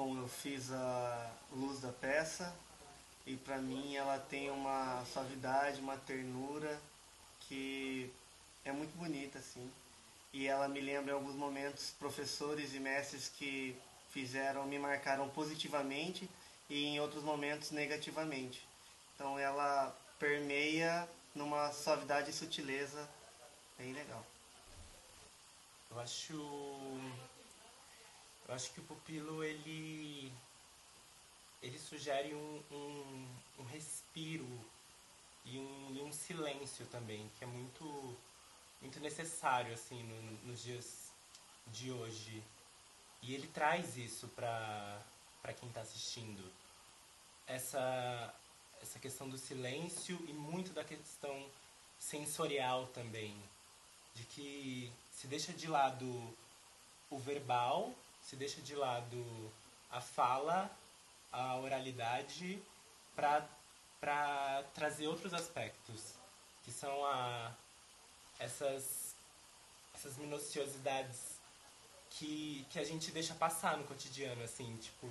como eu fiz a luz da peça e para mim ela tem uma suavidade, uma ternura que é muito bonita assim. E ela me lembra em alguns momentos professores e mestres que me marcaram positivamente e em outros momentos negativamente. Então ela permeia numa suavidade e sutileza bem legal. Eu acho, eu acho que o pupilo ele sugere um respiro e um silêncio também, que é muito necessário assim nos dias de hoje. E ele traz isso para quem está assistindo. Essa, essa questão do silêncio e muito da questão sensorial também. De que se deixa de lado o verbal, se deixa de lado a fala, a oralidade, para trazer outros aspectos, que são essas, essas minuciosidades que a gente deixa passar no cotidiano, assim, tipo,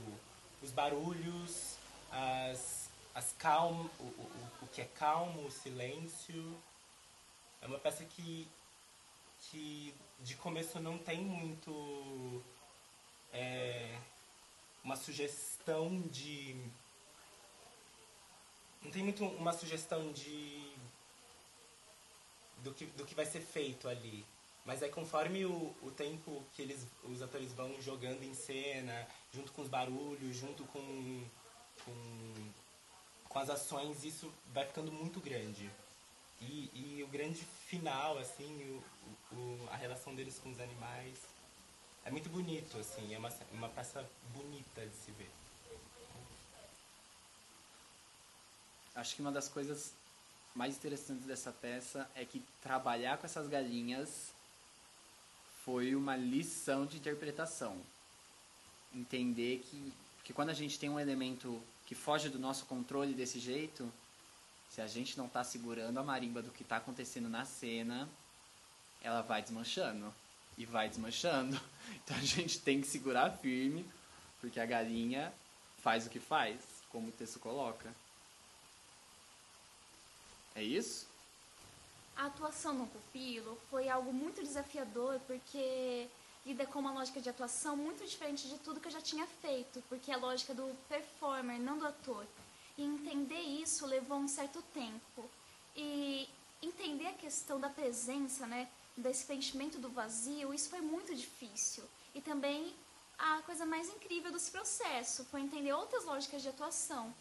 os barulhos, as o que é calmo, o silêncio. É uma peça que de começo não tem muito uma sugestão de. Não tem muito uma sugestão do que vai ser feito ali. Mas é conforme o tempo que os atores vão jogando em cena, junto com os barulhos, junto com, com as ações, isso vai ficando muito grande. E o grande final, assim, a relação deles com os animais, é muito bonito, assim, é uma peça bonita de se ver. Acho que uma das coisas mais interessantes dessa peça é que trabalhar com essas galinhas foi uma lição de interpretação. Entender que quando a gente tem um elemento que foge do nosso controle desse jeito, se a gente não está segurando a marimba do que está acontecendo na cena, ela vai desmanchando. E vai desmanchando. Então a gente tem que segurar firme, porque a galinha faz o que faz, como o texto coloca. É isso? A atuação no pupilo foi algo muito desafiador, porque lida com uma lógica de atuação muito diferente de tudo que eu já tinha feito, porque é a lógica do performer, não do ator. E entender isso levou um certo tempo. E entender a questão da presença, né, desse preenchimento do vazio, isso foi muito difícil. E também a coisa mais incrível desse processo foi entender outras lógicas de atuação.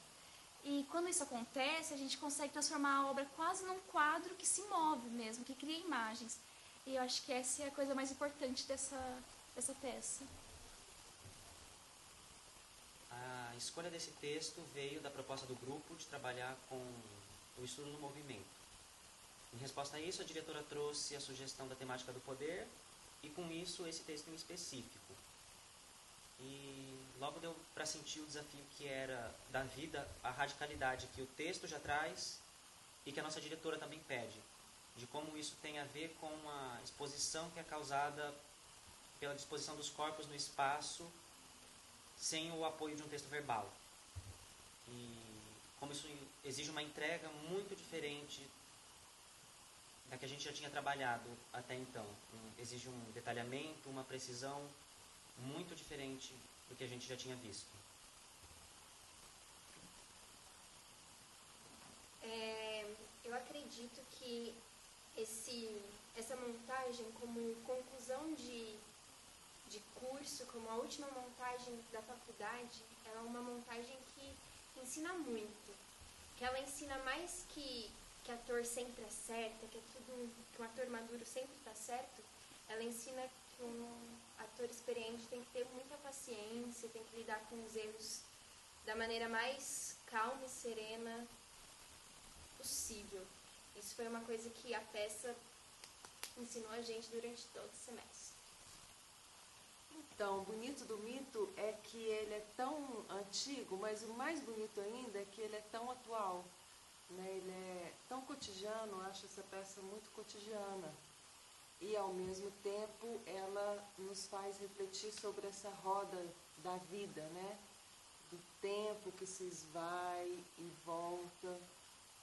E quando isso acontece, a gente consegue transformar a obra quase num quadro que se move mesmo, que cria imagens. E eu acho que essa é a coisa mais importante dessa peça. A escolha desse texto veio da proposta do grupo de trabalhar com o estudo do movimento. Em resposta a isso, a diretora trouxe a sugestão da temática do poder e, com isso, esse texto em específico. E logo deu para sentir o desafio que era dar vida à radicalidade que o texto já traz e que a nossa diretora também pede, de como isso tem a ver com a exposição que é causada pela disposição dos corpos no espaço sem o apoio de um texto verbal. E como isso exige uma entrega muito diferente da que a gente já tinha trabalhado até então. Exige um detalhamento, uma precisão muito diferente do que a gente já tinha visto. Eu acredito que essa montagem, como conclusão de curso, como a última montagem da faculdade, ela é uma montagem que ensina muito. Que ela ensina mais que ator sempre acerta, que um ator maduro sempre está certo. Ela ensina que um ator experiente tem que ter muita paciência, tem que lidar com os erros da maneira mais calma e serena possível. Isso foi uma coisa que a peça ensinou a gente durante todo o semestre. Então, o bonito do mito é que ele é tão antigo, mas o mais bonito ainda é que ele é tão atual, né? Ele é tão cotidiano, eu acho essa peça muito cotidiana. E, ao mesmo tempo, ela nos faz refletir sobre essa roda da vida, né? Do tempo que se esvai e volta.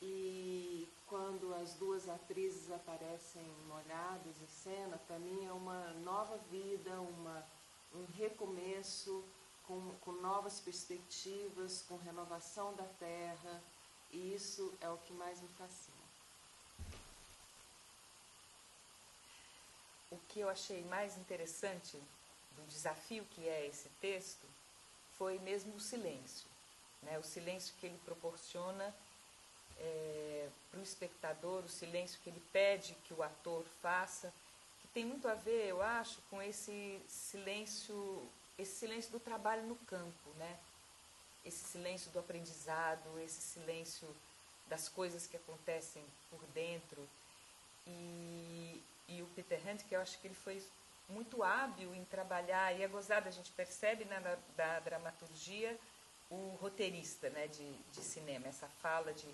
E quando as duas atrizes aparecem molhadas em cena, para mim é uma nova vida, um recomeço, com novas perspectivas, com renovação da terra, e isso é o que mais me fascina. O que eu achei mais interessante do desafio que é esse texto foi mesmo o silêncio, né? O silêncio que ele proporciona para o espectador, o silêncio que ele pede que o ator faça, que tem muito a ver, eu acho, com esse silêncio do trabalho no campo, né? Esse silêncio do aprendizado, esse silêncio das coisas que acontecem por dentro. E o Peter Handke, eu acho que ele foi muito hábil em trabalhar, e é gozado, a gente percebe da dramaturgia o roteirista, né, de cinema, essa fala de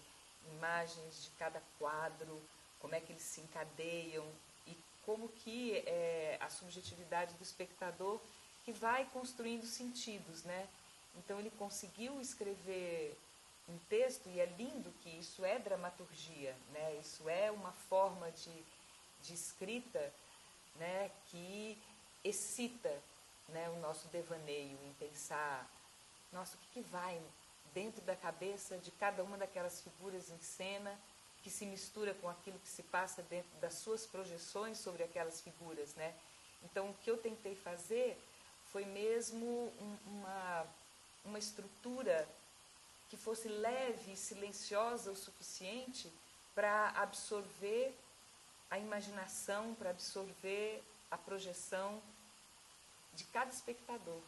imagens de cada quadro, como é que eles se encadeiam e como que é a subjetividade do espectador que vai construindo sentidos, né? Então ele conseguiu escrever um texto, e é lindo que isso é dramaturgia, né? Isso é uma forma de escrita, né, que excita, né, o nosso devaneio em pensar, nossa, o que vai dentro da cabeça de cada uma daquelas figuras em cena, que se mistura com aquilo que se passa dentro das suas projeções sobre aquelas figuras, né? Então, o que eu tentei fazer foi mesmo uma estrutura que fosse leve e silenciosa o suficiente para absorver a imaginação, para absorver a projeção de cada espectador.